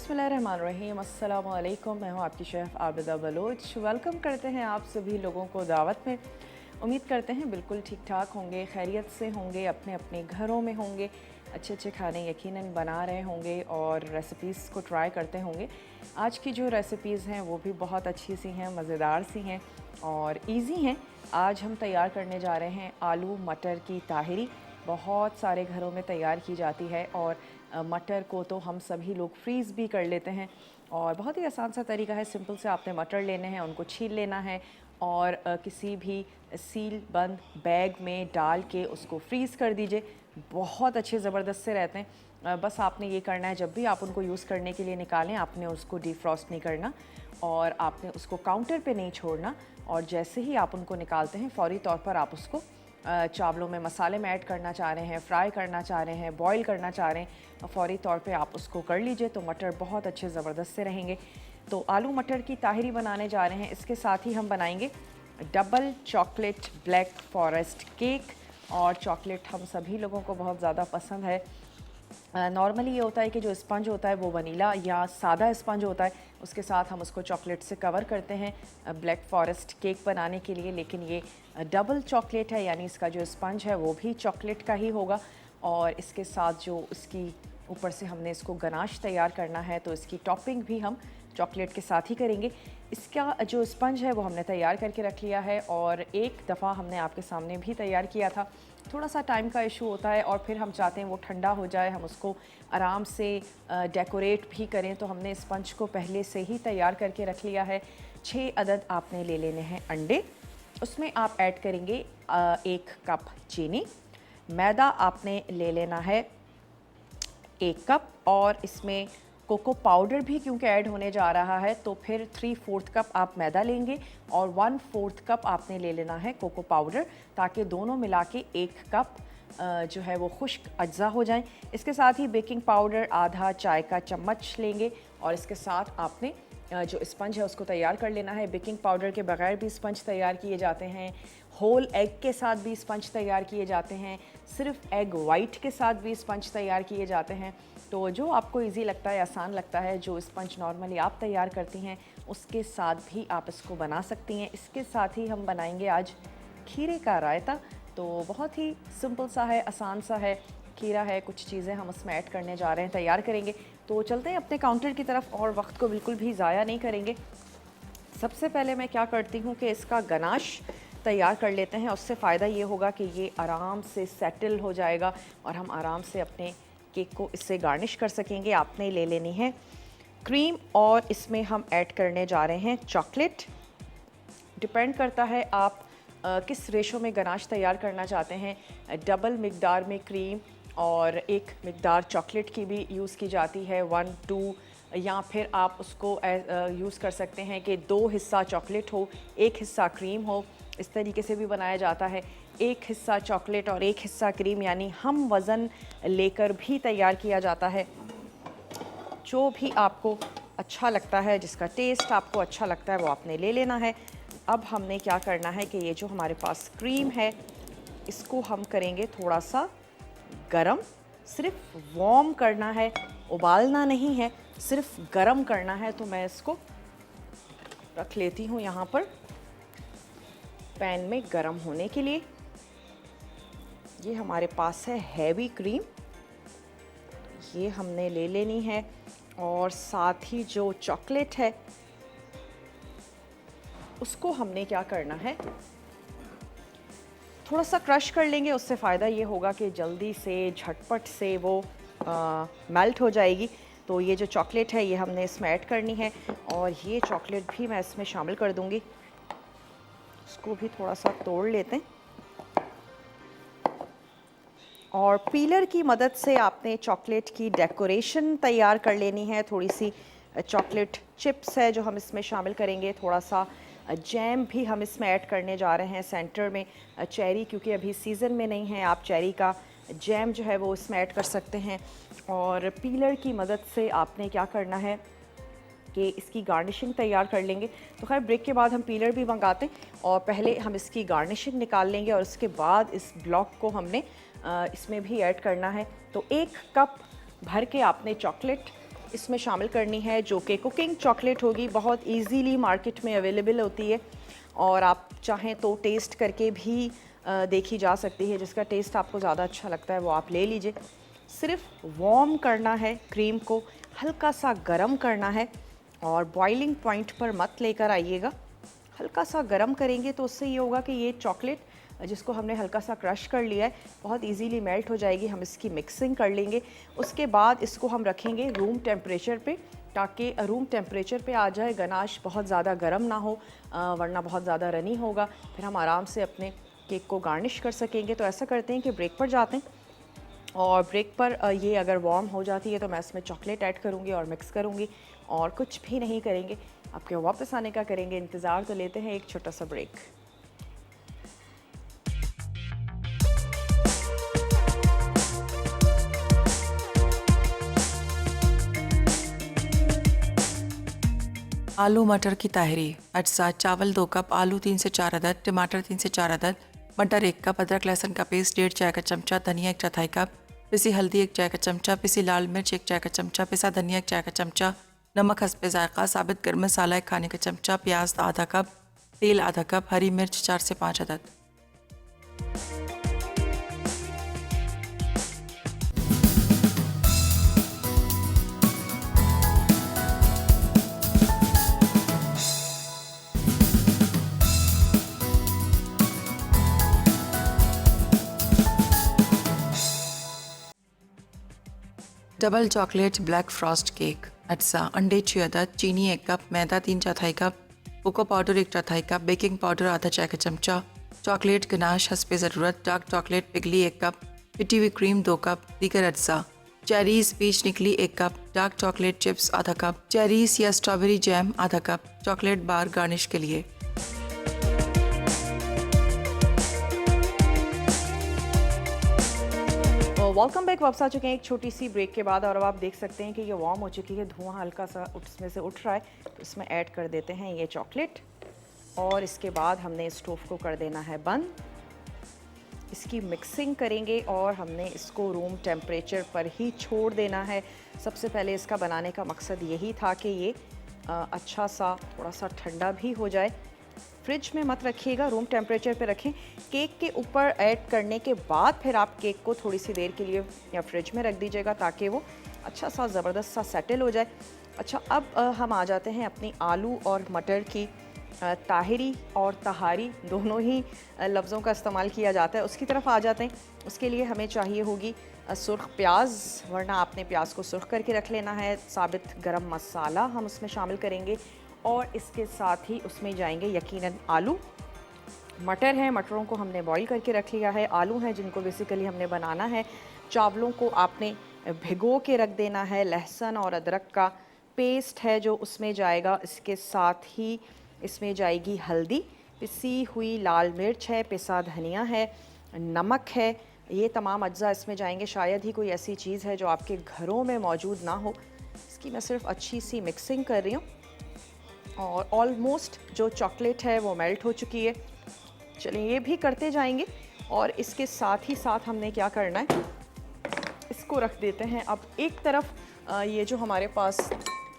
बिस्मिल्लाहिर्रहमानिर्रहीम। अस्सलामु अलैकुम। मैं हूँ आपकी शेफ़ आबिदा बलोच। वेलकम करते हैं आप सभी लोगों को दावत में। उम्मीद करते हैं बिल्कुल ठीक ठाक होंगे, खैरियत से होंगे, अपने अपने घरों में होंगे, अच्छे अच्छे खाने यकीनन बना रहे होंगे और रेसिपीज़ को ट्राई करते होंगे। आज की जो रेसिपीज़ हैं वो भी बहुत अच्छी सी हैं, मज़ेदार सी हैं और इजी हैं। आज हम तैयार करने जा रहे हैं आलू मटर की ताहिरी। बहुत सारे घरों में तैयार की जाती है और मटर को तो हम सभी लोग फ्रीज़ भी कर लेते हैं और बहुत ही आसान सा तरीका है। सिंपल से आपने मटर लेने हैं, उनको छील लेना है और किसी भी सील बंद बैग में डाल के उसको फ्रीज़ कर दीजिए। बहुत अच्छे ज़बरदस्त से रहते हैं। बस आपने ये करना है, जब भी आप उनको यूज़ करने के लिए निकालें आपने उसको डिफ्रॉस्ट नहीं करना और आपने उसको काउंटर पे नहीं छोड़ना। और जैसे ही आप उनको निकालते हैं फ़ौरी तौर पर आप उसको चावलों में मसाले में ऐड करना चाह रहे हैं, फ्राई करना चाह रहे हैं, बॉईल करना चाह रहे हैं, फ़ौरी तौर पे आप उसको कर लीजिए तो मटर बहुत अच्छे ज़बरदस्त से रहेंगे। तो आलू मटर की ताहिरी बनाने जा रहे हैं। इसके साथ ही हम बनाएंगे double chocolate black forest cake और चॉकलेट हम सभी लोगों को बहुत ज़्यादा पसंद है। नॉर्मली ये होता है कि जो स्पंज होता है वो वनीला या सादा स्पंज होता है, उसके साथ हम उसको चॉकलेट से कवर करते हैं ब्लैक फॉरेस्ट केक बनाने के लिए। लेकिन ये डबल चॉकलेट है, यानी इसका जो स्पंज है वो भी चॉकलेट का ही होगा और इसके साथ जो इसकी ऊपर से हमने इसको गनाश तैयार करना है तो इसकी टॉपिंग भी हम चॉकलेट के साथ ही करेंगे। इसका जो स्पंज है वो हमने तैयार करके रख लिया है और एक दफ़ा हमने आपके सामने भी तैयार किया था। थोड़ा सा टाइम का इशू होता है और फिर हम चाहते हैं वो ठंडा हो जाए, हम उसको आराम से डेकोरेट भी करें, तो हमने स्पंज को पहले से ही तैयार करके रख लिया है। 6 अदद आपने ले लेने हैं अंडे, उसमें आप ऐड करेंगे 1 कप चीनी। मैदा आपने ले लेना है 1 कप और इसमें कोको पाउडर भी क्योंकि ऐड होने जा रहा है तो फिर 3/4 कप आप मैदा लेंगे और 1/4 कप आपने ले लेना है कोको पाउडर, ताकि दोनों मिला के 1 कप जो है वो खुश्क अज्जा हो जाएं। इसके साथ ही बेकिंग पाउडर आधा चाय का चम्मच लेंगे और इसके साथ आपने जो स्पंज है उसको तैयार कर लेना है। बेकिंग पाउडर के बगैर भी स्पंज तैयार किए जाते हैं, होल एग के साथ भी स्पंज तैयार किए जाते हैं, सिर्फ एग वाइट के साथ भी स्पंज तैयार किए जाते हैं। तो जो आपको इजी लगता है, आसान लगता है, जो स्पंज नॉर्मली आप तैयार करती हैं उसके साथ भी आप इसको बना सकती हैं। इसके साथ ही हम बनाएंगे आज खीरे का रायता। तो बहुत ही सिंपल सा है, आसान सा है। खीरा है, कुछ चीज़ें हम उसमें ऐड करने जा रहे हैं, तैयार करेंगे। तो चलते हैं अपने काउंटर की तरफ और वक्त को बिल्कुल भी ज़ाया नहीं करेंगे। सबसे पहले मैं क्या करती हूँ कि इसका गनाश तैयार कर लेते हैं। उससे फ़ायदा ये होगा कि ये आराम से सेटल हो जाएगा और हम आराम से अपने केक को इससे गार्निश कर सकेंगे। आपने ले लेनी है क्रीम और इसमें हम ऐड करने जा रहे हैं चॉकलेट। डिपेंड करता है आप किस रेशो में गनाश तैयार करना चाहते हैं। डबल मिकदार में क्रीम और एक मिकदार चॉकलेट की भी यूज़ की जाती है, 1-2, या फिर आप उसको यूज़ कर सकते हैं कि 2 हिस्सा चॉकलेट हो 1 हिस्सा क्रीम हो। इस तरीके से भी बनाया जाता है, 1 हिस्सा चॉकलेट और 1 हिस्सा क्रीम, यानी हम वज़न लेकर भी तैयार किया जाता है। जो भी आपको अच्छा लगता है, जिसका टेस्ट आपको अच्छा लगता है वो आपने ले लेना है। अब हमने क्या करना है कि ये जो हमारे पास क्रीम है इसको हम करेंगे थोड़ा सा गरम। सिर्फ वार्म करना है, उबालना नहीं है, सिर्फ गरम करना है। तो मैं इसको रख लेती हूँ यहाँ पर पैन में गरम होने के लिए। ये हमारे पास है हैवी क्रीम, ये हमने ले लेनी है और साथ ही जो चॉकलेट है उसको हमने क्या करना है, थोड़ा सा क्रश कर लेंगे। उससे फ़ायदा ये होगा कि जल्दी से झटपट से वो मेल्ट हो जाएगी। तो ये जो चॉकलेट है ये हमने इसमें ऐड करनी है और ये चॉकलेट भी मैं इसमें शामिल कर दूंगी। इसको भी थोड़ा सा तोड़ लेते हैं और पीलर की मदद से आपने चॉकलेट की डेकोरेशन तैयार कर लेनी है। थोड़ी सी चॉकलेट चिप्स है जो हम इसमें शामिल करेंगे, थोड़ा सा जैम भी हम इसमें ऐड करने जा रहे हैं। सेंटर में चेरी क्योंकि अभी सीज़न में नहीं है, आप चेरी का जैम जो है वो इसमें ऐड कर सकते हैं। और पीलर की मदद से आपने क्या करना है कि इसकी गार्निशिंग तैयार कर लेंगे। तो खैर ब्रेक के बाद हम पीलर भी मंगाते हैं और पहले हम इसकी गार्निशिंग निकाल लेंगे और उसके बाद इस ब्लॉक को हमने इसमें भी ऐड करना है। तो 1 कप भर के आपने चॉकलेट इसमें शामिल करनी है, जो कि कुकिंग चॉकलेट होगी। बहुत इजीली मार्केट में अवेलेबल होती है और आप चाहें तो टेस्ट करके भी देखी जा सकती है। जिसका टेस्ट आपको ज़्यादा अच्छा लगता है वो आप ले लीजिए। सिर्फ वार्म करना है, क्रीम को हल्का सा गर्म करना है और बॉइलिंग पॉइंट पर मत लेकर आइएगा। हल्का सा गर्म करेंगे तो उससे ये होगा कि ये चॉकलेट जिसको हमने हल्का सा क्रश कर लिया है बहुत इजीली मेल्ट हो जाएगी। हम इसकी मिक्सिंग कर लेंगे। उसके बाद इसको हम रखेंगे रूम टेम्परेचर पे, ताकि रूम टेम्परेचर पे आ जाए, गनाश बहुत ज़्यादा गर्म ना हो, वरना बहुत ज़्यादा रनी होगा। फिर हम आराम से अपने केक को गार्निश कर सकेंगे। तो ऐसा करते हैं कि ब्रेक पर जाते हैं और ब्रेक पर ये अगर वार्म हो जाती है तो मैं इसमें चॉकलेट ऐड करूँगी और मिक्स करूँगी और कुछ भी नहीं करेंगे। आपके वापस आने का करेंगे इंतज़ार। तो लेते हैं एक छोटा सा ब्रेक। आलू मटर की ताहरी। अज्जा: चावल 2 कप, आलू 3 से 4 अदद, टमाटर 3 से 4 अदद, मटर 1 कप, अदरक लहसुन का पेस्ट 1.5 चाय का चमचा, धनिया 1 चौथाई कप, पिसी हल्दी 1 चाय का चमचा, पिसी लाल मिर्च 1 चाय का चमचा, पिसा धनिया 1 चाय का चमचा, नमक हस्बे जायका, साबित गर्म मसाला 1 खाने का चमचा, प्याज आधा कप, तेल आधा कप, हरी मिर्च 4 से 5 अदद। Double chocolate black frost cake. अज्जा: अंडे 6 अदद, चीनी 1 कप, मैदा 3 चौथाई कप, कोको पाउडर 1 चौथाई कप, बेकिंग पाउडर आधा चाय का चमचा, चॉकलेट गनाश हस्बे ज़रूरत, डार्क चॉकलेट पिघली 1 कप, पिटी हुई क्रीम 2 कप, दीगर अज्जा: चेरीज़ पीच निकली 1 कप, डार्क चॉकलेट चिप्स आधा कप, चेरीज़ या स्ट्रॉबेरी जैम आधा कप, चॉकलेट बार गार्निश के लिए। Welcome back. वापस आ चुके हैं एक छोटी सी ब्रेक के बाद और अब आप देख सकते हैं कि ये वार्म हो चुकी है। धुआं हल्का सा उसमें से उठ रहा है। तो इसमें ऐड कर देते हैं ये चॉकलेट और इसके बाद हमने स्टोव को कर देना है बंद। इसकी मिक्सिंग करेंगे और हमने इसको रूम टेम्परेचर पर ही छोड़ देना है। सबसे पहले इसका बनाने का मकसद यही था कि ये अच्छा सा थोड़ा सा ठंडा भी हो जाए। फ्रिज में मत रखिएगा, रूम टेम्परेचर पे रखें। केक के ऊपर ऐड करने के बाद फिर आप केक को थोड़ी सी देर के लिए या फ्रिज में रख दीजिएगा ताकि वो अच्छा सा ज़बरदस्त सा सेटल हो जाए। अच्छा, अब हम आ जाते हैं अपनी आलू और मटर की ताहिरी और तहारी दोनों ही लफ्ज़ों का इस्तेमाल किया जाता है, उसकी तरफ आ जाते हैं। उसके लिए हमें चाहिए होगी सुर्ख प्याज, वरना आपने प्याज को सुर्ख करके रख लेना है। साबित गरम मसाला हम उसमें शामिल करेंगे और इसके साथ ही उसमें जाएंगे यकीनन आलू। मटर है, मटरों को हमने बॉईल करके रख लिया है। आलू हैं जिनको बेसिकली हमने बनाना है। चावलों को आपने भिगो के रख देना है। लहसुन और अदरक का पेस्ट है जो उसमें जाएगा। इसके साथ ही इसमें जाएगी हल्दी, पिसी हुई लाल मिर्च है, पिसा धनिया है, नमक है। ये तमाम अज्जा इसमें जाएंगे। शायद ही कोई ऐसी चीज़ है जो आपके घरों में मौजूद ना हो। इसकी मैं सिर्फ अच्छी सी मिक्सिंग कर रही हूँ और ऑलमोस्ट जो चॉकलेट है वो मेल्ट हो चुकी है। चलिए ये भी करते जाएंगे और इसके साथ ही साथ हमने क्या करना है, इसको रख देते हैं। अब एक तरफ ये जो हमारे पास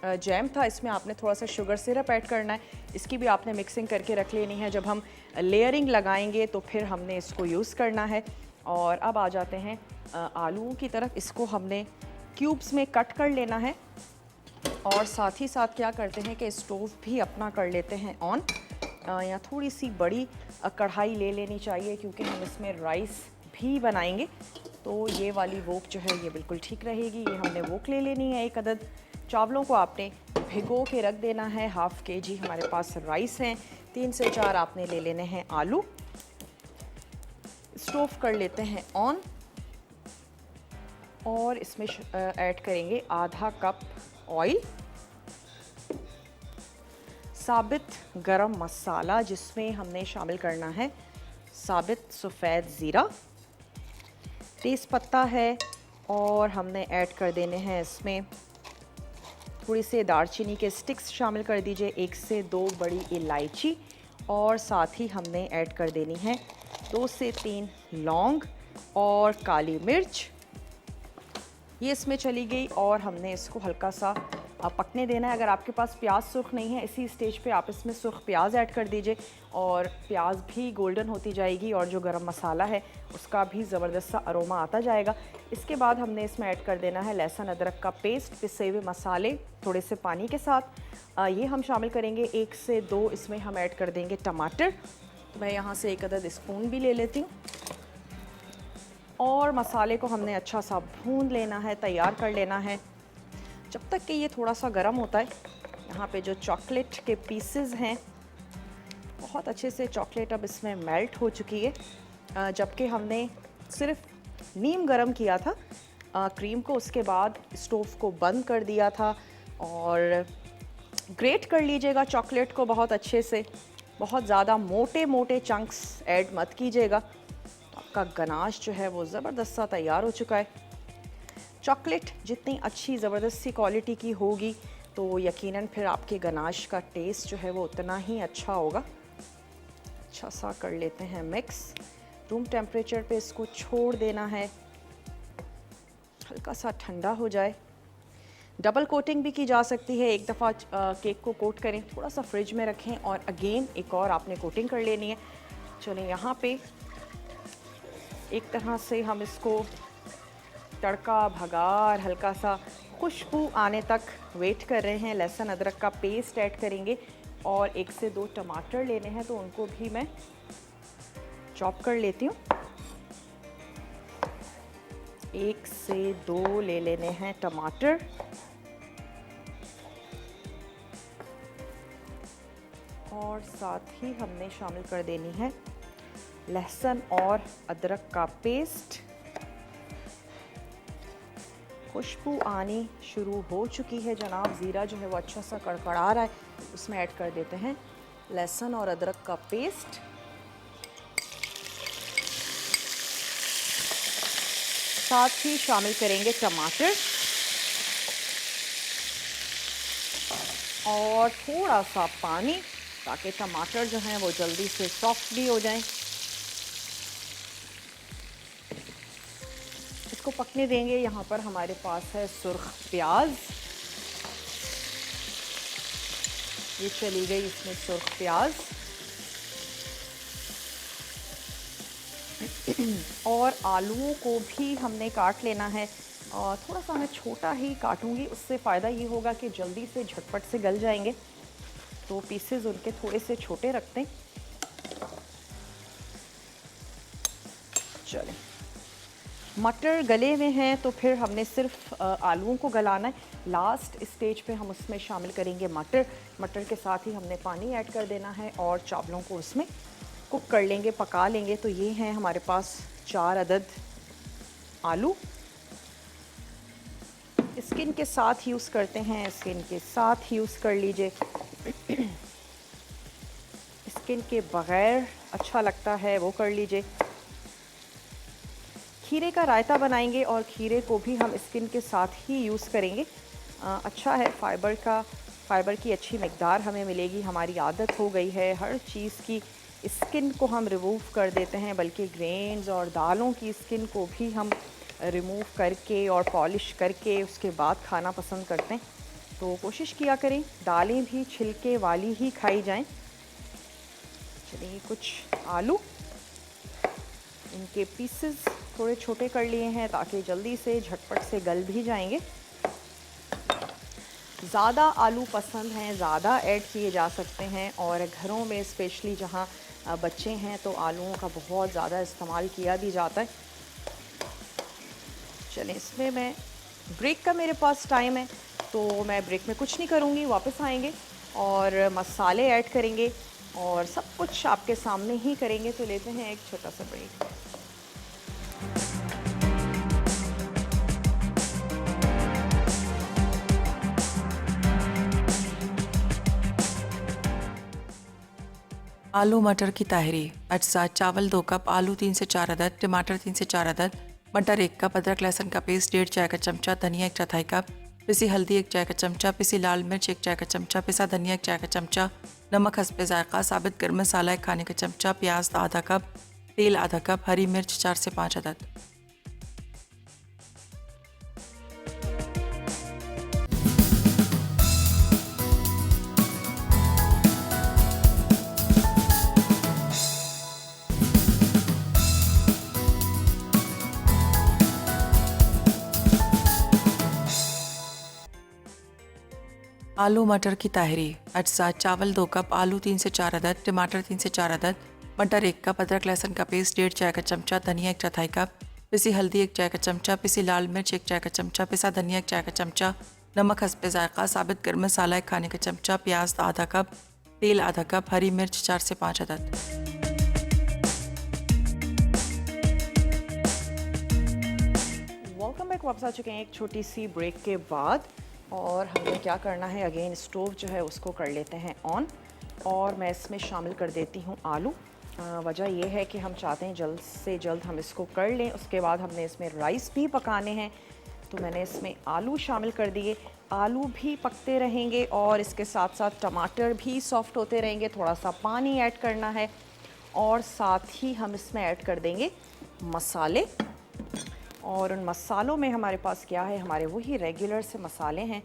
जैम था, इसमें आपने थोड़ा सा शुगर सिरप ऐड करना है। इसकी भी आपने मिक्सिंग करके रख लेनी है। जब हम लेयरिंग लगाएंगे तो फिर हमने इसको यूज़ करना है। और अब आ जाते हैं आलूओं की तरफ। इसको हमने क्यूब्स में कट कर लेना है और साथ ही साथ क्या करते हैं कि स्टोव भी अपना कर लेते हैं ऑन। या थोड़ी सी बड़ी कढ़ाई ले लेनी चाहिए क्योंकि हम इसमें राइस भी बनाएंगे। तो ये वाली वोक जो है ये बिल्कुल ठीक रहेगी। ये हमने वोक ले लेनी है 1 अदद। चावलों को आपने भिगो के रख देना है। हाफ़ केजी हमारे पास राइस हैं। 3 से 4 आपने ले लेने हैं आलू। स्टोव कर लेते हैं ऑन और इसमें ऐड करेंगे आधा कप ऑयल, साबित गरम मसाला जिसमें हमने शामिल करना है साबित सफ़ेद ज़ीरा, तेज़पत्ता है और हमने ऐड कर देने हैं इसमें थोड़ी से दालचीनी के स्टिक्स शामिल कर दीजिए, 1 से 2 बड़ी इलायची और साथ ही हमने ऐड कर देनी है 2 से 3 लौंग और काली मिर्च ये इसमें चली गई और हमने इसको हल्का सा पकने देना है। अगर आपके पास प्याज सुर्ख नहीं है, इसी स्टेज पे आप इसमें सुर्ख प्याज ऐड कर दीजिए और प्याज भी गोल्डन होती जाएगी और जो गरम मसाला है उसका भी ज़बरदस्त सा अरोमा आता जाएगा। इसके बाद हमने इसमें ऐड कर देना है लहसुन अदरक का पेस्ट, पिसे हुए मसाले थोड़े से पानी के साथ। ये हम शामिल करेंगे 1 से 2। इसमें हम ऐड कर देंगे टमाटर। मैं यहाँ से 1 अदद स्पून भी ले लेती हूँ और मसाले को हमने अच्छा सा भून लेना है, तैयार कर लेना है जब तक कि ये थोड़ा सा गर्म होता है। यहाँ पे जो चॉकलेट के पीसेस हैं, बहुत अच्छे से चॉकलेट अब इसमें मेल्ट हो चुकी है। जबकि हमने सिर्फ नीम गर्म किया था क्रीम को, उसके बाद स्टोव को बंद कर दिया था। और ग्रेट कर लीजिएगा चॉकलेट को बहुत अच्छे से, बहुत ज़्यादा मोटे मोटे चंक्स ऐड मत कीजिएगा। तो आपका गनाश जो है वो ज़बरदस्त सा तैयार हो चुका है। चॉकलेट जितनी अच्छी ज़बरदस्त सी क्वालिटी की होगी तो यकीनन फिर आपके गनाश का टेस्ट जो है वो उतना ही अच्छा होगा। अच्छा सा कर लेते हैं मिक्स। रूम टेम्परेचर पे इसको छोड़ देना है, हल्का सा ठंडा हो जाए। डबल कोटिंग भी की जा सकती है। एक दफ़ा केक को कोट करें, थोड़ा सा फ्रिज में रखें और अगेन एक और आपने कोटिंग कर लेनी है। चलें, यहाँ पे एक तरह से हम इसको तड़का भगार हल्का सा खुशबू आने तक वेट कर रहे हैं। लहसुन अदरक का पेस्ट ऐड करेंगे और 1 से 2 टमाटर लेने हैं तो उनको भी मैं चॉप कर लेती हूँ। 1 से 2 ले लेने हैं टमाटर और साथ ही हमने शामिल कर देनी है लहसुन और अदरक का पेस्ट। खुशबू आनी शुरू हो चुकी है जनाब, ज़ीरा जो है वो अच्छा सा कड़कड़ा रहा है। उसमें ऐड कर देते हैं लहसुन और अदरक का पेस्ट। साथ ही शामिल करेंगे टमाटर और थोड़ा सा पानी ताकि टमाटर जो हैं वो जल्दी से सॉफ्ट भी हो जाएं। इसको पकने देंगे। यहाँ पर हमारे पास है सुर्ख प्याज, ये चली गई इसमें सुर्ख प्याज। और आलूओं को भी हमने काट लेना है और थोड़ा सा मैं छोटा ही काटूंगी, उससे फ़ायदा ये होगा कि जल्दी से झटपट से गल जाएंगे। तो पीसेस उनके थोड़े से छोटे रखते हैं। चलें, मटर गले में हैं तो फिर हमने सिर्फ आलूओं को गलाना है। लास्ट स्टेज पे हम उसमें शामिल करेंगे मटर। मटर के साथ ही हमने पानी ऐड कर देना है और चावलों को उसमें कुक कर लेंगे, पका लेंगे। तो ये हैं हमारे पास 4 अदद आलू। स्किन के साथ यूज़ करते हैं, स्किन के साथ यूज़ कर लीजिए। स्किन के बग़ैर अच्छा लगता है वो कर लीजिए। खीरे का रायता बनाएंगे और खीरे को भी हम स्किन के साथ ही यूज़ करेंगे। अच्छा है, फ़ाइबर की अच्छी मिक़दार हमें मिलेगी। हमारी आदत हो गई है हर चीज़ की स्किन को हम रिमूव कर देते हैं, बल्कि ग्रेन्स और दालों की स्किन को भी हम रिमूव करके और पॉलिश करके उसके बाद खाना पसंद करते हैं। तो कोशिश किया करें दालें भी छिलके वाली ही खाई जाएं। चलिए, कुछ आलू, इनके पीसेस थोड़े छोटे कर लिए हैं ताकि जल्दी से झटपट से गल भी जाएंगे। ज़्यादा आलू पसंद हैं, ज़्यादा ऐड किए जा सकते हैं और घरों में स्पेशली जहाँ बच्चे हैं तो आलूओं का बहुत ज़्यादा इस्तेमाल किया भी जाता है। चलें, इसमें मैं ब्रेक का मेरे पास टाइम है तो मैं ब्रेक में कुछ नहीं करूँगी, वापस आएंगे और मसाले ऐड करेंगे और सब कुछ आपके सामने ही करेंगे। तो लेते हैं एक छोटा सा ब्रेक। आलू मटर की ताहरी। अज्जा: चावल 2 कप, आलू 3 से 4 अदद, टमाटर 3 से 4 अदद, मटर 1 कप, अदरक लहसुन का पेस्ट 1.5 चाय का चमचा, धनिया 1 चौथाई कप, पिसी हल्दी 1 चाय का चमचा, पिसी लाल मिर्च 1 चाय का चमचा, पिसा धनिया 1 चाय का चमचा, नमक हस्बे जायका, साबित गर्म मसाला 1 खाने का चमचा, प्याज आधा कप, तेल आधा कप, हरी मिर्च 4 से 5 अदद। आलू मटर की ताहरी अज्जा चावल 2 कप, आलू 3 से 4 अदद, टमाटर 3 से 4 अदद, मटर 1 कप, अदरक लहसुन का पेस्ट 1.5 चाय का चमचा, धनिया 1 चौथाई कप, पिसी हल्दी 1 चाय का चमचा, पिसी लाल मिर्च 1 चाय का चमचा, पिसा धनिया 1 चाय का चमचा, नमक हस्बे जायका, साबित गर्म मसाला 1 खाने का चमचा, प्याज आधा कप, तेल आधा कप, हरी मिर्च 4 से 5 अदद। वेलकम बैक, वापस आ चुके हैं एक छोटी सी ब्रेक के बाद। और हमें क्या करना है, अगेन स्टोव जो है उसको कर लेते हैं ऑन। और मैं इसमें शामिल कर देती हूँ आलू। वजह यह है कि हम चाहते हैं जल्द से जल्द हम इसको कर लें। उसके बाद हमने इसमें राइस भी पकाने हैं, तो मैंने इसमें आलू शामिल कर दिए। आलू भी पकते रहेंगे और इसके साथ साथ टमाटर भी सॉफ्ट होते रहेंगे। थोड़ा सा पानी ऐड करना है और साथ ही हम इसमें ऐड कर देंगे मसाले। और उन मसालों में हमारे पास क्या है, हमारे वही रेगुलर से मसाले हैं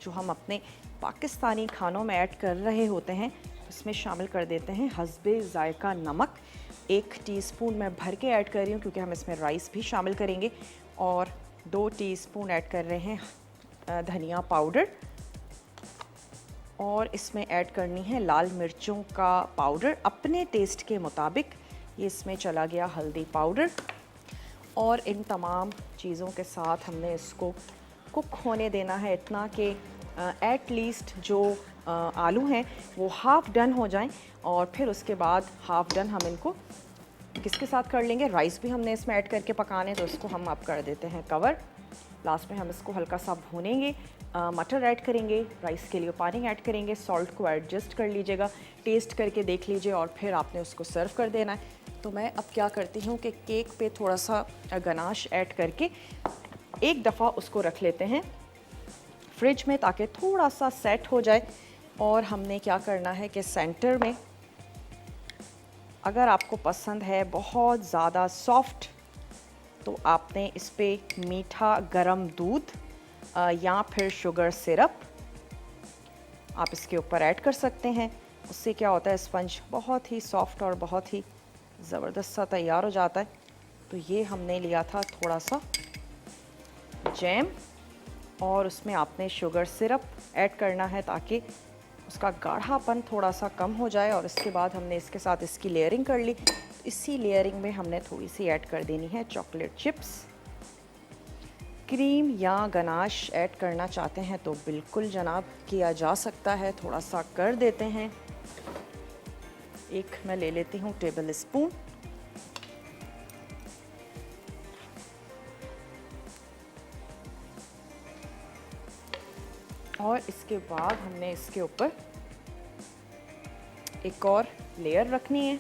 जो हम अपने पाकिस्तानी खानों में ऐड कर रहे होते हैं। इसमें शामिल कर देते हैं हस्बे जायका नमक। 1 टीस्पून मैं भर के ऐड कर रही हूँ क्योंकि हम इसमें राइस भी शामिल करेंगे। और 2 टीस्पून ऐड कर रहे हैं धनिया पाउडर। और इसमें ऐड करनी है लाल मिर्चों का पाउडर अपने टेस्ट के मुताबिक। ये इसमें चला गया हल्दी पाउडर। और इन तमाम चीज़ों के साथ हमने इसको कुक होने देना है इतना कि एट लीस्ट जो आलू हैं वो हाफ़ डन हो जाएं। और फिर उसके बाद हाफ़ डन हम इनको किसके साथ कर लेंगे, राइस भी हमने इसमें ऐड करके पकाने, तो इसको हम अब कर देते हैं कवर। लास्ट में हम इसको हल्का सा भूनेंगे, मटर ऐड करेंगे, राइस के लिए पानी ऐड करेंगे, सॉल्ट को एडजस्ट कर लीजिएगा, टेस्ट करके देख लीजिए और फिर आपने उसको सर्व कर देना है। तो मैं अब क्या करती हूँ कि केक पे थोड़ा सा गनाश ऐड करके एक दफ़ा उसको रख लेते हैं फ्रिज में ताकि थोड़ा सा सेट हो जाए। और हमने क्या करना है कि सेंटर में, अगर आपको पसंद है बहुत ज़्यादा सॉफ्ट, तो आपने इस पर मीठा गरम दूध या फिर शुगर सिरप आप इसके ऊपर ऐड कर सकते हैं। उससे क्या होता है, स्पंज बहुत ही सॉफ्ट और बहुत ही ज़बरदस्त सा तैयार हो जाता है। तो ये हमने लिया था थोड़ा सा जैम और उसमें आपने शुगर सिरप ऐड करना है ताकि उसका गाढ़ापन थोड़ा सा कम हो जाए। और इसके बाद हमने इसके साथ इसकी लेयरिंग कर ली। तो इसी लेयरिंग में हमने थोड़ी सी ऐड कर देनी है चॉकलेट चिप्स। क्रीम या गनाश ऐड करना चाहते हैं तो बिल्कुल जनाब किया जा सकता है, थोड़ा सा कर देते हैं। एक मैं ले लेती हूँ टेबल स्पून। और इसके बाद हमने इसके ऊपर एक और लेयर रखनी है।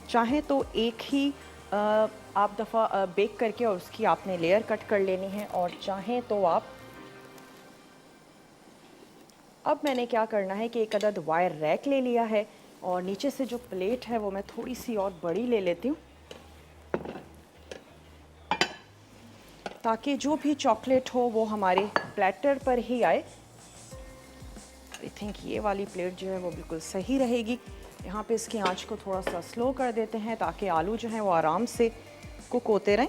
चाहे तो एक ही आप दफ़ा बेक करके और उसकी आपने लेयर कट कर लेनी है, और चाहें तो आप, अब मैंने क्या करना है कि एक अदद वायर रैक ले लिया है और नीचे से जो प्लेट है वो मैं थोड़ी सी और बड़ी ले लेती हूँ ताकि जो भी चॉकलेट हो वो हमारे प्लेटर पर ही आए। आई थिंक ये वाली प्लेट जो है वो बिल्कुल सही रहेगी। यहाँ पे इसकी आंच को थोड़ा सा स्लो कर देते हैं ताकि आलू जो हैं वो आराम से कुक होते रहें।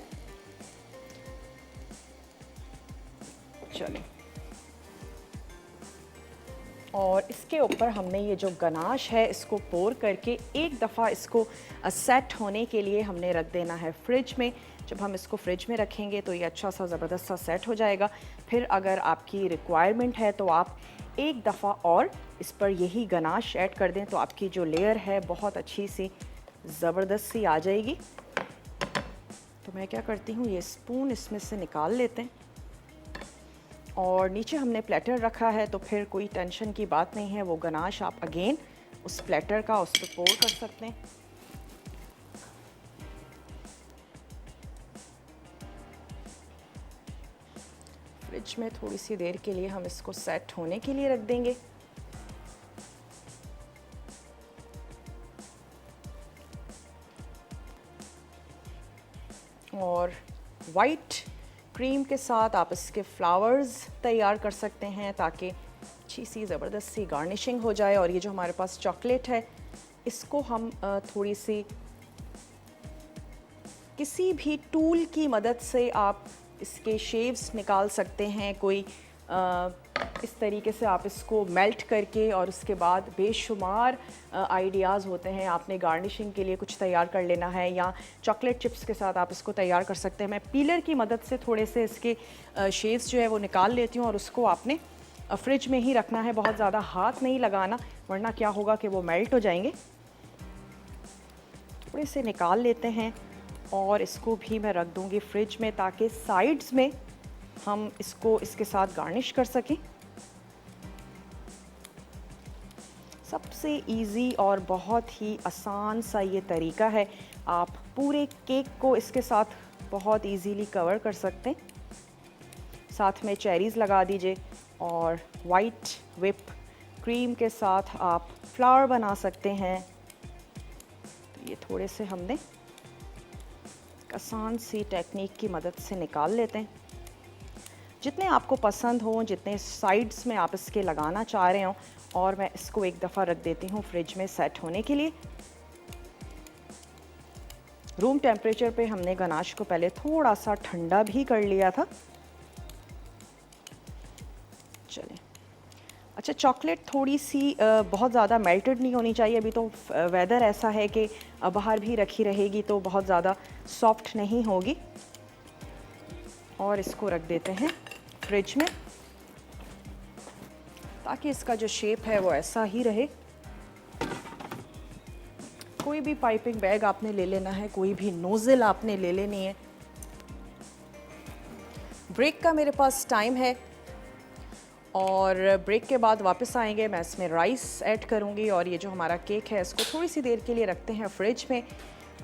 चलें, और इसके ऊपर हमने ये जो गनाश है इसको पोर करके एक दफ़ा इसको सेट होने के लिए हमने रख देना है फ्रिज में। जब हम इसको फ्रिज में रखेंगे तो ये अच्छा सा ज़बरदस्त सा सेट हो जाएगा। फिर अगर आपकी रिक्वायरमेंट है तो आप एक दफ़ा और इस पर यही गनाश ऐड कर दें तो आपकी जो लेयर है बहुत अच्छी सी ज़बरदस्त सी आ जाएगी। तो मैं क्या करती हूँ, ये स्पून इसमें से निकाल लेते हैं। और नीचे हमने प्लेटर रखा है तो फिर कोई टेंशन की बात नहीं है, वो गनाश आप अगेन उस प्लेटर का उस पर पोर कर सकते हैं। फ्रिज में थोड़ी सी देर के लिए हम इसको सेट होने के लिए रख देंगे। और वाइट क्रीम के साथ आप इसके फ्लावर्स तैयार कर सकते हैं ताकि अच्छी सी ज़बरदस्त सी गार्निशिंग हो जाए। और ये जो हमारे पास चॉकलेट है इसको हम थोड़ी सी किसी भी टूल की मदद से आप इसके शेव्स निकाल सकते हैं। कोई इस तरीके से आप इसको मेल्ट करके, और उसके बाद बेशुमार आइडियाज़ होते हैं। आपने गार्निशिंग के लिए कुछ तैयार कर लेना है या चॉकलेट चिप्स के साथ आप इसको तैयार कर सकते हैं। मैं पीलर की मदद से थोड़े से इसके शेव्स जो है वो निकाल लेती हूँ, और उसको आपने फ्रिज में ही रखना है। बहुत ज़्यादा हाथ नहीं लगाना, वरना क्या होगा कि वो मेल्ट हो जाएंगे। थोड़े से निकाल लेते हैं और इसको भी मैं रख दूँगी फ्रिज में, ताकि साइड्स में हम इसको इसके साथ गार्निश कर सकें। सबसे इजी और बहुत ही आसान सा ये तरीका है। आप पूरे केक को इसके साथ बहुत इजीली कवर कर सकते हैं। साथ में चेरीज़ लगा दीजिए, और वाइट व्हिप क्रीम के साथ आप फ्लावर बना सकते हैं। तो ये थोड़े से हमने आसान सी टेक्निक की मदद से निकाल लेते हैं। जितने आपको पसंद हो, जितने साइड्स में आप इसके लगाना चाह रहे हो, और मैं इसको एक दफ़ा रख देती हूँ फ्रिज में सेट होने के लिए। रूम टेम्परेचर पे हमने गनाश को पहले थोड़ा सा ठंडा भी कर लिया था। चलें, अच्छा, चॉकलेट थोड़ी सी बहुत ज़्यादा मेल्टेड नहीं होनी चाहिए। अभी तो वेदर ऐसा है कि बाहर भी रखी रहेगी तो बहुत ज़्यादा सॉफ्ट नहीं होगी। और इसको रख देते हैं फ्रिज में, ताकि इसका जो शेप है वो ऐसा ही रहे। कोई भी पाइपिंग बैग आपने ले लेना है, कोई भी नोज़ल आपने ले लेनी है। ब्रेक का मेरे पास टाइम है, और ब्रेक के बाद वापस आएंगे। मैं इसमें राइस ऐड करूंगी, और ये जो हमारा केक है इसको थोड़ी सी देर के लिए रखते हैं फ्रिज में।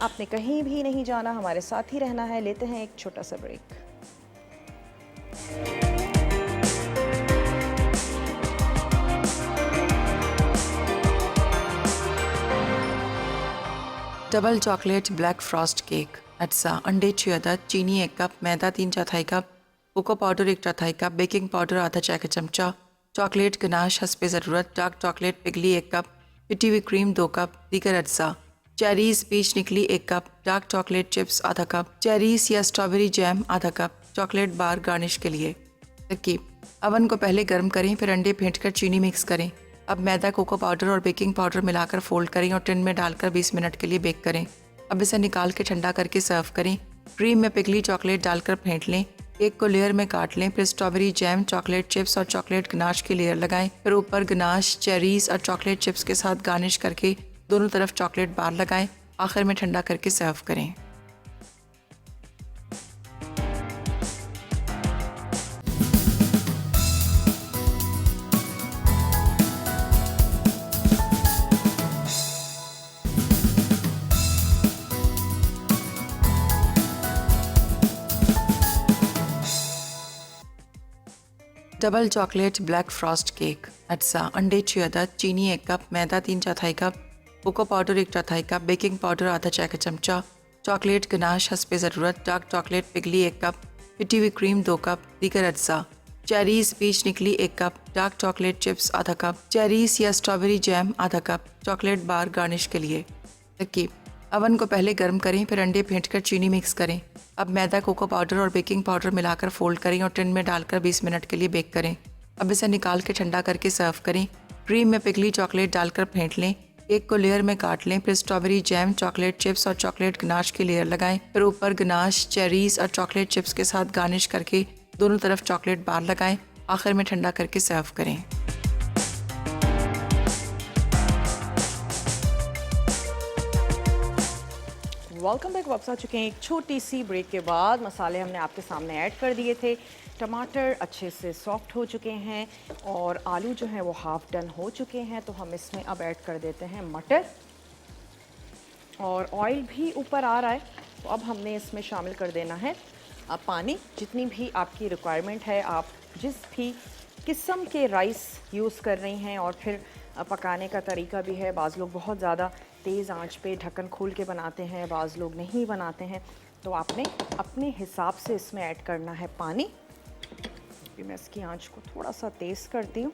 आपने कहीं भी नहीं जाना, हमारे साथ ही रहना है। लेते हैं एक छोटा सा break. Double chocolate black frost cake अटसा अंडे 6 अदद, चीनी 1 कप, मैदा 3/4 cup, cocoa powder 1/4 cup, baking powder आधा चाय का चमचा, चॉकलेट गनाश हस्बे ज़रूरत, डार्क चॉकलेट पिघली 1 कप, पिटी हुई क्रीम 2 कप, दीगर अज्जा, चेरीज़ पीच निकली 1 कप, डार्क चॉकलेट चिप्स आधा कप, चेरीज़ या स्ट्रॉबेरी जैम आधा कप, चॉकलेट बार गार्निश के लिए। तरकीब: अवन को पहले गर्म करें, फिर अंडे फेंट कर चीनी मिक्स करें। अब मैदा, कोको पाउडर और बेकिंग पाउडर मिलाकर फोल्ड करें और टिन में डालकर 20 मिनट के लिए बेक करें। अब इसे निकाल के ठंडा करके सर्व करें। क्रीम में पिघली चॉकलेट डालकर फेंट लें। केक को लेयर में काट लें, फिर स्ट्रॉबेरी जैम, चॉकलेट चिप्स और चॉकलेट गनाश की लेयर लगाएं। फिर ऊपर गनाश, चेरीज़ और चॉकलेट चिप्स के साथ गार्निश करके दोनों तरफ चॉकलेट बार लगाएं। आखिर में ठंडा करके सर्व करें। Double chocolate black frost cake अटसा अंडे 6 अदद, चीनी 1 कप, मैदा 3/4 cup, cocoa powder 1/4 cup, baking powder आधा चाय का चमचा, चॉकलेट गनाश हस्बे ज़रूरत, डार्क चॉकलेट पिघली 1 कप, पिटी हुई क्रीम 2 कप, दीगर अज्जा, चेरीज़ पीच निकली 1 कप, डार्क चॉकलेट चिप्स आधा कप, चेरीज़ या स्ट्रॉबेरी जैम आधा कप, चॉकलेट बार गार्निश के लिए। तरकीब: अवन को पहले गर्म करें, फिर अंडे फेंट कर चीनी मिक्स करें। अब मैदा, कोको पाउडर और बेकिंग पाउडर मिलाकर फोल्ड करें और टिन में डालकर 20 मिनट के लिए बेक करें। अब इसे निकाल के ठंडा करके सर्व करें। क्रीम में पिघली चॉकलेट डालकर फेंट लें। केक को लेयर में काट लें, फिर स्ट्रॉबेरी जैम, चॉकलेट चिप्स और चॉकलेट गनाश की लेयर लगाएं। फिर ऊपर गनाश, चेरीज़ और चॉकलेट चिप्स के साथ गार्निश करके दोनों तरफ चॉकलेट बार लगाएं। आखिर में ठंडा करके सर्व करें। Welcome back. वापस आ चुके हैं एक छोटी सी ब्रेक के बाद। मसाले हमने आपके सामने ऐड कर दिए थे। टमाटर अच्छे से सॉफ्ट हो चुके हैं और आलू जो हैं वो हाफ डन हो चुके हैं। तो हम इसमें अब ऐड कर देते हैं मटर, और ऑयल भी ऊपर आ रहा है। तो अब हमने इसमें शामिल कर देना है पानी। जितनी भी आपकी रिक्वायरमेंट है, आप जिस भी किस्म के राइस यूज़ कर रही हैं, और फिर पकाने का तरीका भी है। बाज़ लोग बहुत ज़्यादा तेज़ आंच पे ढक्कन खोल के बनाते हैं, बाज़ लोग नहीं बनाते हैं। तो आपने अपने हिसाब से इसमें ऐड करना है पानी। अभी मैं इसकी आंच को थोड़ा सा तेज़ करती हूँ।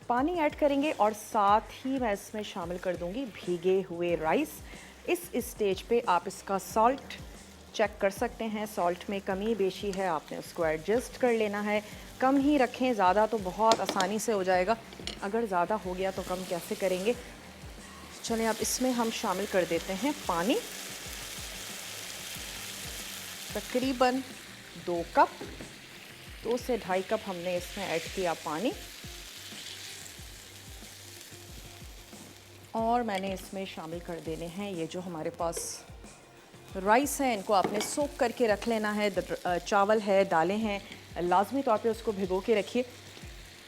पानी ऐड करेंगे और साथ ही मैं इसमें शामिल कर दूँगी भीगे हुए राइस। इस स्टेज पे आप इसका सॉल्ट चेक कर सकते हैं सॉल्ट में कमी बेशी है, आपने उसको एडजस्ट कर लेना है। कम ही रखें, ज़्यादा तो बहुत आसानी से हो जाएगा, अगर ज़्यादा हो गया तो कम कैसे करेंगे। चलें अब इसमें हम शामिल कर देते हैं पानी, तकरीबन 2 कप, 2 से 2.5 कप हमने इसमें ऐड किया पानी। और मैंने इसमें शामिल कर देने हैं ये जो हमारे पास राइस है, इनको आपने सोक करके रख लेना है। चावल है, दालें हैं, लाजमी तौर पे उसको भिगो के रखिए।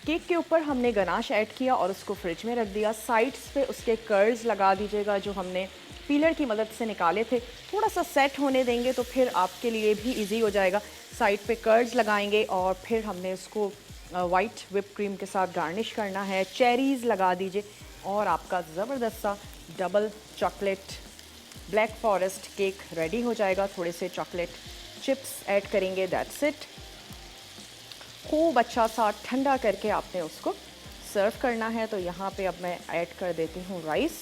केक के ऊपर हमने गनाश ऐड किया और उसको फ्रिज में रख दिया। साइड्स पे उसके कर्ल्स लगा दीजिएगा जो हमने पीलर की मदद से निकाले थे। थोड़ा सा सेट होने देंगे तो फिर आपके लिए भी इजी हो जाएगा। साइड पे कर्ल्स लगाएंगे और फिर हमने उसको वाइट whipped क्रीम के साथ गार्निश करना है। चेरीज़ लगा दीजिए और आपका ज़बरदस्त सा double chocolate black forest cake ready हो जाएगा। थोड़े से चॉकलेट चिप्स ऐड करेंगे, दैट्स इट। खूब अच्छा सा ठंडा करके आपने उसको सर्व करना है। तो यहाँ पे अब मैं ऐड कर देती हूँ राइस।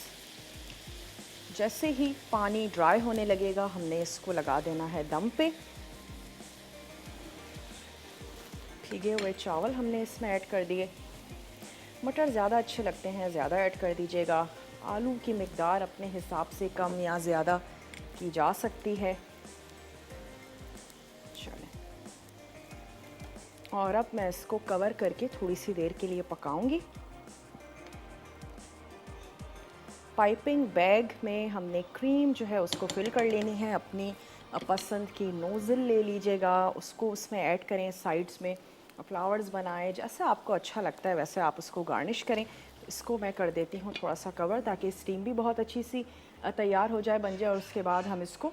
जैसे ही पानी ड्राई होने लगेगा हमने इसको लगा देना है दम पे। भीगे हुए चावल हमने इसमें ऐड कर दिए। मटर ज़्यादा अच्छे लगते हैं, ज़्यादा ऐड कर दीजिएगा। आलू की मिकदार अपने हिसाब से कम या ज़्यादा की जा सकती है। चलें, और अब मैं इसको कवर करके थोड़ी सी देर के लिए पकाऊंगी। पाइपिंग बैग में हमने क्रीम जो है उसको फिल कर लेनी है। अपनी पसंद की नोज़ल ले लीजिएगा, उसको उसमें ऐड करें। साइड्स में फ्लावर्स बनाएं, जैसे आपको अच्छा लगता है वैसे आप उसको गार्निश करें। तो इसको मैं कर देती हूँ थोड़ा सा कवर, ताकि स्टीम भी बहुत अच्छी सी तैयार हो जाए, बन जाए। और उसके बाद हम इसको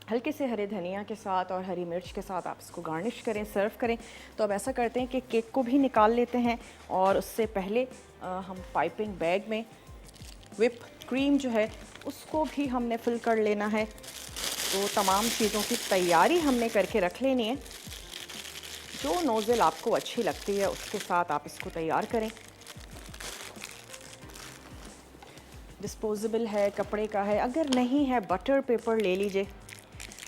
हल्के से हरे धनिया के साथ और हरी मिर्च के साथ आप इसको गार्निश करें, सर्व करें। तो अब ऐसा करते हैं कि केक को भी निकाल लेते हैं, और उससे पहले हम पाइपिंग बैग में whipped क्रीम जो है उसको भी हमने फिल कर लेना है। तो तमाम चीज़ों की तैयारी हमने करके रख लेनी है। जो नोज़ल आपको अच्छी लगती है उसके साथ आप इसको तैयार करें। डिस्पोजेबल है, कपड़े का है, अगर नहीं है बटर पेपर ले लीजिए।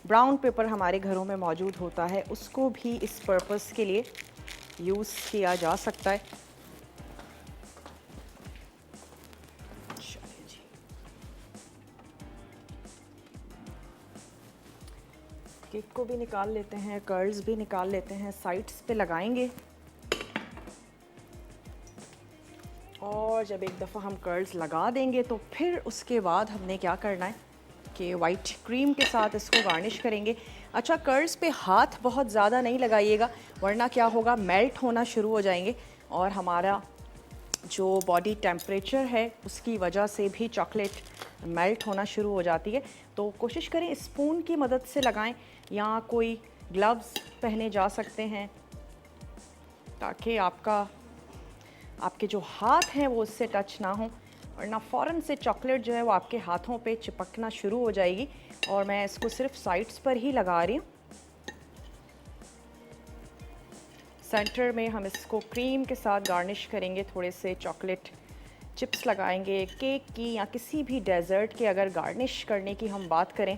ब्राउन पेपर हमारे घरों में मौजूद होता है, उसको भी इस पर्पस के लिए यूज़ किया जा सकता है। चलिए जी, केक को भी निकाल लेते हैं, कर्ल्स भी निकाल लेते हैं, साइड्स पे लगाएंगे। और जब एक दफ़ा हम कर्ल्स लगा देंगे तो फिर उसके बाद हमने क्या करना है कि वाइट क्रीम के साथ इसको गार्निश करेंगे। अच्छा, कर्ल्स पे हाथ बहुत ज़्यादा नहीं लगाइएगा, वरना क्या होगा, मेल्ट होना शुरू हो जाएंगे और हमारा जो बॉडी टेम्परेचर है उसकी वजह से भी चॉकलेट मेल्ट होना शुरू हो जाती है। तो कोशिश करें स्पून की मदद से लगाएं, या कोई ग्लव्स पहने जा सकते हैं ताकि आपके जो हाथ हैं वो उससे टच ना हो, वरना फ़ौरन से चॉकलेट जो है वो आपके हाथों पे चिपकना शुरू हो जाएगी। और मैं इसको सिर्फ साइड्स पर ही लगा रही हूँ। सेंटर में हम इसको क्रीम के साथ गार्निश करेंगे, थोड़े से चॉकलेट चिप्स लगाएंगे। केक की या किसी भी डेज़र्ट के अगर गार्निश करने की हम बात करें,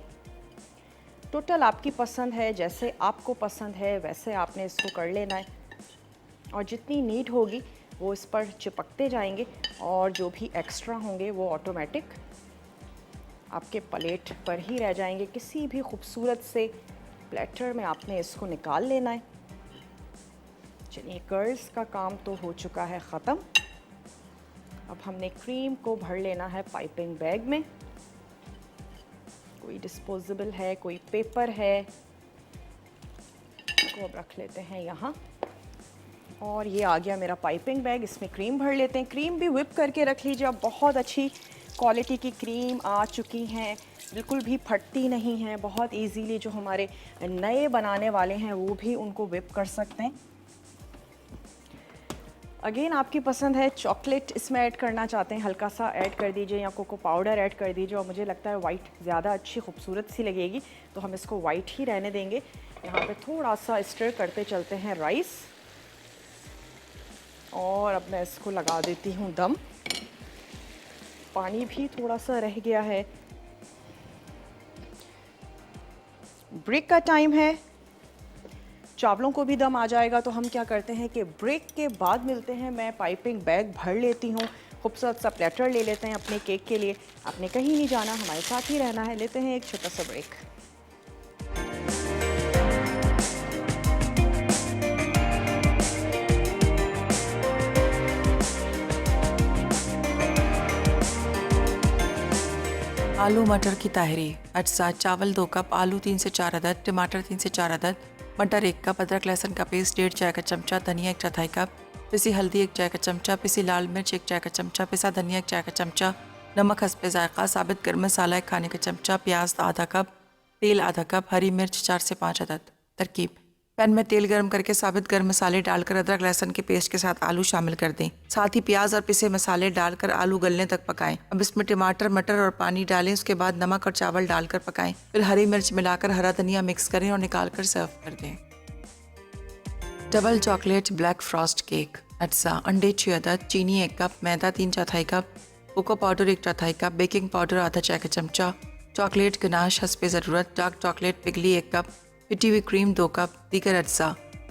टोटल आपकी पसंद है, जैसे आपको पसंद है वैसे आपने इसको कर लेना है। और जितनी नीड होगी वो इस पर चिपकते जाएंगे, और जो भी एक्स्ट्रा होंगे वो ऑटोमेटिक आपके प्लेट पर ही रह जाएंगे। किसी भी खूबसूरत से प्लेटर में आपने इसको निकाल लेना है। चलिए, कर्ल्स का काम तो हो चुका है ख़त्म। अब हमने क्रीम को भर लेना है पाइपिंग बैग में। कोई डिस्पोजेबल है, कोई पेपर है, इसको अब रख लेते हैं यहाँ। और ये आ गया मेरा पाइपिंग बैग, इसमें क्रीम भर लेते हैं। क्रीम भी whip करके रख लीजिए। अब बहुत अच्छी क्वालिटी की क्रीम आ चुकी हैं, बिल्कुल भी फटती नहीं है। बहुत इजीली जो हमारे नए बनाने वाले हैं वो भी उनको whip कर सकते हैं। अगेन आपकी पसंद है, चॉकलेट इसमें ऐड करना चाहते हैं हल्का सा ऐड कर दीजिए, या कोको पाउडर ऐड कर दीजिए। और मुझे लगता है वाइट ज़्यादा अच्छी खूबसूरत सी लगेगी, तो हम इसको वाइट ही रहने देंगे। यहाँ पे थोड़ा सा स्टर करते चलते हैं राइस, और अब मैं इसको लगा देती हूँ दम। पानी भी थोड़ा सा रह गया है, ब्रेक का टाइम है, चावलों को भी दम आ जाएगा, तो हम क्या करते हैं कि ब्रेक के बाद मिलते हैं। मैं पाइपिंग बैग भर लेती हूँ, खूबसूरत सा प्लेटर ले लेते हैं अपने केक के लिए। आपने कहीं नहीं जाना, हमारे साथ ही रहना है। लेते हैं एक छोटा सा ब्रेक। आलू मटर की ताहरी अज्जा: चावल 2 कप, आलू 3 से 4 अदद, टमाटर 3 से 4 अदद, मटर 1 कप, अदरक लहसुन का पेस्ट 1.5 चाय का चमचा, धनिया 1 चौथाई कप, पिसी हल्दी 1 चाय का चमचा, पिसी लाल मिर्च 1 चाय का चमचा, पिसा धनिया 1 चाय का चमचा, नमक हस्बे जायका, साबित गर्म मसाला 1 खाने का चमचा, प्याज आधा कप, तेल आधा कप, हरी मिर्च 4 से 5 अदद। तरकीब: पैन में तेल गर्म करके साबित गर्म मसाले डालकर अदरक लहसुन के पेस्ट के साथ आलू शामिल कर दें। साथ ही प्याज और पिसे मसाले डालकर आलू गलने तक पकाएं। अब इसमें टमाटर, मटर और पानी डालें। उसके बाद नमक और चावल डालकर पकाएं। फिर हरी मिर्च मिलाकर हरा धनिया मिक्स करें और निकाल कर सर्व कर दें। Double chocolate black frost cake अज्जा: अंडे 6 अदद, चीनी 1 कप, मैदा 3 चौथाई कप, कोको पाउडर 1 चौथाई कप, बेकिंग पाउडर आधा चाय का चमचा, चॉकलेट गनाश हस्बे ज़रूरत, डार्क चॉकलेट पिघली 1 कप, पिटी हुई क्रीम 2 कप, दीगर अज्जा: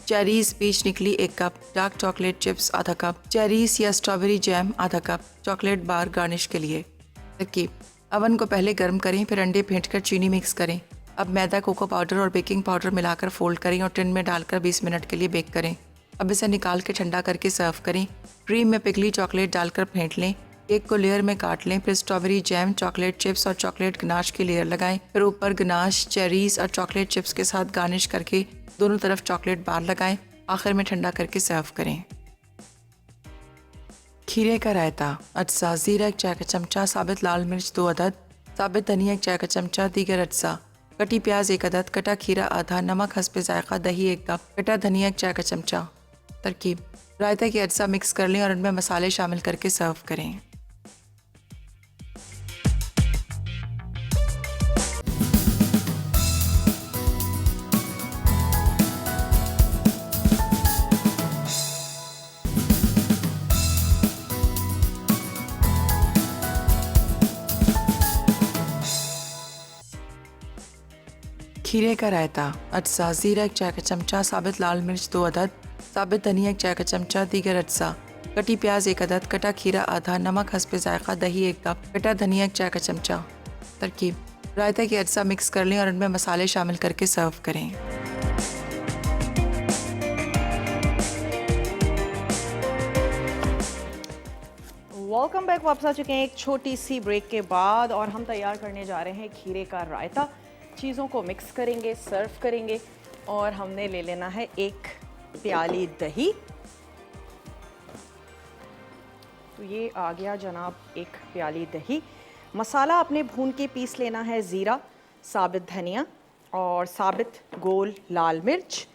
चेरीज पीच निकली 1 कप, डार्क चॉकलेट चिप्स आधा कप, चेरीज या स्ट्रॉबेरी जैम आधा कप, चॉकलेट बार गार्निश के लिए। तरकीब: अवन को पहले गर्म करें, फिर अंडे फेंटकर चीनी मिक्स करें। अब मैदा, कोको पाउडर और बेकिंग पाउडर मिलाकर फोल्ड करें और टिन में डालकर 20 मिनट के लिए बेक करें। अब इसे निकाल के ठंडा करके सर्व करें। क्रीम में पिघली चॉकलेट डालकर फेंट लें। केक को लेयर में काट लें, फिर स्ट्रॉबेरी जैम, चॉकलेट चिप्स और चॉकलेट गनाश की लेयर लगाएं। फिर ऊपर गनाश, चेरीज और चॉकलेट चिप्स के साथ गार्निश करके दोनों तरफ चॉकलेट बार लगाएं। आखिर में ठंडा करके सर्व करें। खीरे का रायता अज्जा: जीरा 1 चाय का चमचा, साबित लाल मिर्च 2 अदद, साबित धनिया 1 चाय का चमचा, दीगर अज्जा: कटी प्याज 1 अदद, कटा खीरा आधा, नमक हस्बे जायका, दही 1 कप, कटा धनिया 1 चाय का चमचा। तरकीब: रायता के अज्जा मिक्स कर लें और उनमें मसाले शामिल करके सर्व करें। खीरे का रायता अज्जा: जीरा 1 चाय का चमचा, साबित लाल मिर्च 2 अदद, साबित धनिया 1 चाय का चमचा, दीगर अज्जा: कटी प्याज 1 अदद, कटा खीरा आधा, नमक हस्बे जायका, दही 1 कप, कटा धनिया 1 चाय का चमचा। तरकीब: रायता के अज्जा मिक्स कर लें और उनमें मसाले शामिल करके सर्व करें। Welcome back. वापस आ चुके हैं एक छोटी सी ब्रेक के बाद और हम तैयार करने जा रहे हैं खीरे का रायता। चीज़ों को मिक्स करेंगे, सर्व करेंगे और हमने ले लेना है 1 प्याली दही। तो ये आ गया जनाब 1 प्याली दही। मसाला आपने भून के पीस लेना है, ज़ीरा, साबित धनिया और साबित गोल लाल मिर्च,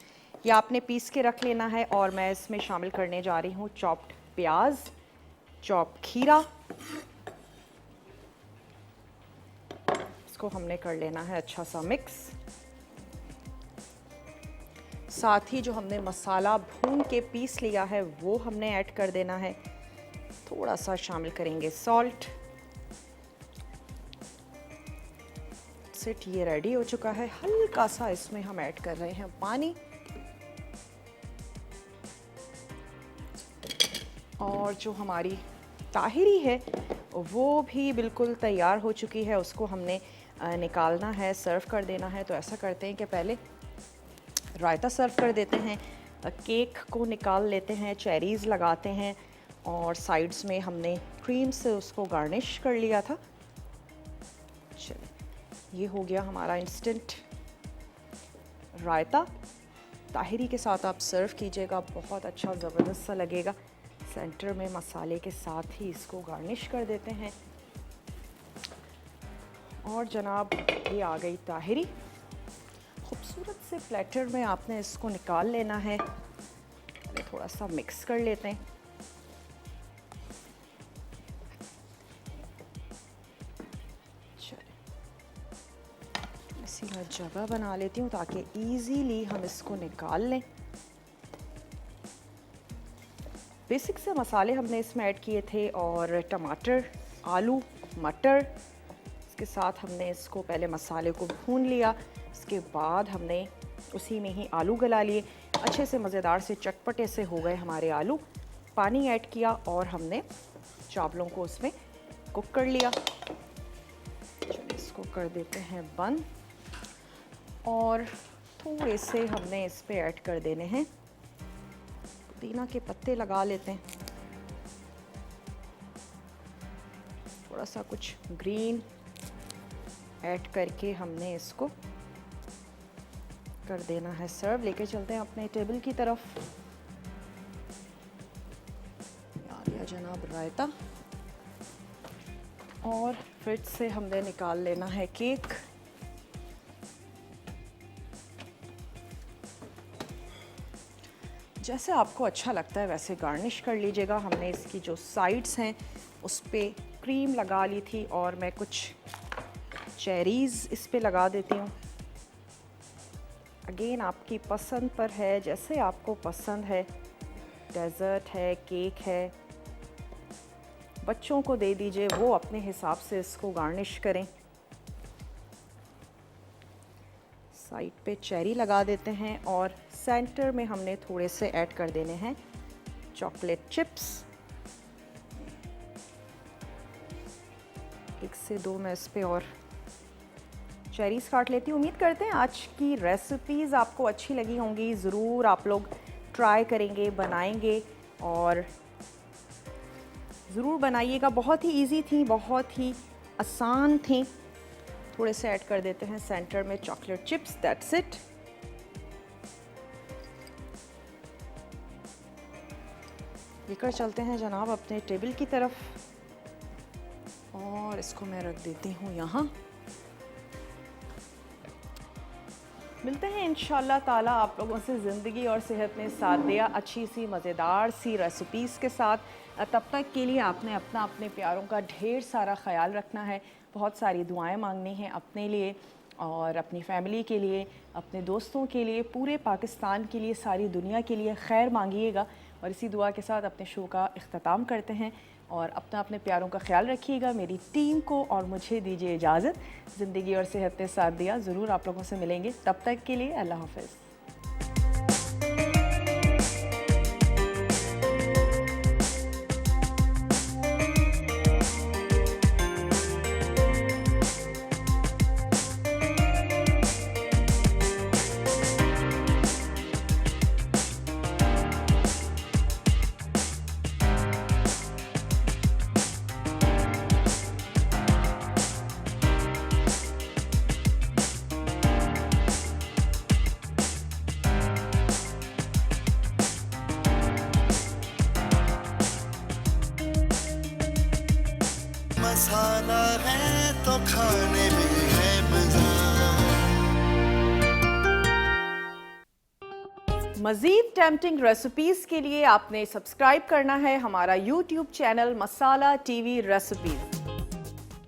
ये आपने पीस के रख लेना है। और मैं इसमें शामिल करने जा रही हूँ चॉप्ड प्याज, चॉप्ड खीरा। इसको हमने कर लेना है अच्छा सा मिक्स। साथ ही जो हमने मसाला भून के पीस लिया है वो हमने ऐड कर देना है। थोड़ा सा शामिल करेंगे सॉल्ट। सिट ये रेडी हो चुका है। हल्का सा इसमें हम ऐड कर रहे हैं पानी और जो हमारी ताहिरी है वो भी बिल्कुल तैयार हो चुकी है। उसको हमने निकालना है, सर्व कर देना है। तो ऐसा करते हैं कि पहले रायता सर्व कर देते हैं, केक को निकाल लेते हैं, चेरीज़ लगाते हैं और साइड्स में हमने क्रीम से उसको गार्निश कर लिया था। चलिए, ये हो गया हमारा इंस्टेंट रायता। ताहिरी के साथ आप सर्व कीजिएगा, बहुत अच्छा ज़बरदस्त सा लगेगा। सेंटर में मसाले के साथ ही इसको गार्निश कर देते हैं। और जनाब ये आ गई ताहिरी। खूबसूरत से प्लेटर में आपने इसको निकाल लेना है। पहले थोड़ा सा मिक्स कर लेते हैं। चलिए, इसी में जगह बना लेती हूँ ताकि इजीली हम इसको निकाल लें। बेसिक से मसाले हमने इसमें ऐड किए थे और टमाटर, आलू, मटर, इसके साथ हमने इसको पहले मसाले को भून लिया। इसके बाद हमने उसी में ही आलू गला लिए, अच्छे से मज़ेदार से चटपटे से हो गए हमारे आलू। पानी ऐड किया और हमने चावलों को उसमें कुक कर लिया। चलिए इसको कर देते हैं बंद और थोड़े से हमने इस पे ऐड कर देने हैं पुदीना के पत्ते, लगा लेते हैं थोड़ा सा कुछ ग्रीन ऐड करके हमने इसको कर देना है सर्व। लेके चलते हैं अपने टेबल की तरफ। आ गया जनाब रायता और फ्रिज से हमने निकाल लेना है केक। जैसे आपको अच्छा लगता है वैसे गार्निश कर लीजिएगा। हमने इसकी जो साइड्स हैं उस पे क्रीम लगा ली थी और मैं कुछ चेरीज़ इस पे लगा देती हूँ। अगेन आपकी पसंद पर है, जैसे आपको पसंद है। डेज़र्ट है, केक है, बच्चों को दे दीजिए, वो अपने हिसाब से इसको गार्निश करें। साइड पे चेरी लगा देते हैं और सेंटर में हमने थोड़े से ऐड कर देने हैं चॉकलेट चिप्स। 1 से 2 मैं इस पे और चेरीज़ काट लेती हूँ। उम्मीद करते हैं आज की रेसिपीज़ आपको अच्छी लगी होंगी। ज़रूर आप लोग ट्राई करेंगे, बनाएंगे और ज़रूर बनाइएगा। बहुत ही इजी थी, बहुत ही आसान थी। थोड़े से ऐड कर देते हैं सेंटर में चॉकलेट चिप्स, दैट्स इट। लेकर चलते हैं जनाब अपने टेबल की तरफ और इसको मैं रख देती हूँ यहाँ। मिलते हैं इंशाल्लाह ताला आप लोगों से ज़िंदगी और सेहत ने साथ दिया अच्छी सी मज़ेदार सी रेसिपीज़ के साथ। तब तक के लिए आपने अपने प्यारों का ढेर सारा ख्याल रखना है। बहुत सारी दुआएं मांगनी हैं अपने लिए और अपनी फैमिली के लिए, अपने दोस्तों के लिए, पूरे पाकिस्तान के लिए, सारी दुनिया के लिए खैर मांगिएगा। और इसी दुआ के साथ अपने शो का इख्तिताम करते हैं और अपने प्यारों का ख्याल रखिएगा। मेरी टीम को और मुझे दीजिए इजाज़त। ज़िंदगी और सेहत ने साथ दिया। ज़रूर आप लोगों से मिलेंगे, तब तक के लिए अल्लाह हाफ़िज़। मसाला है तो खाने में है मजा। मज़ीद टेम्पटिंग रेसिपीज़ के लिए आपने सब्सक्राइब करना है हमारा YouTube चैनल मसाला TV रेसिपीज़।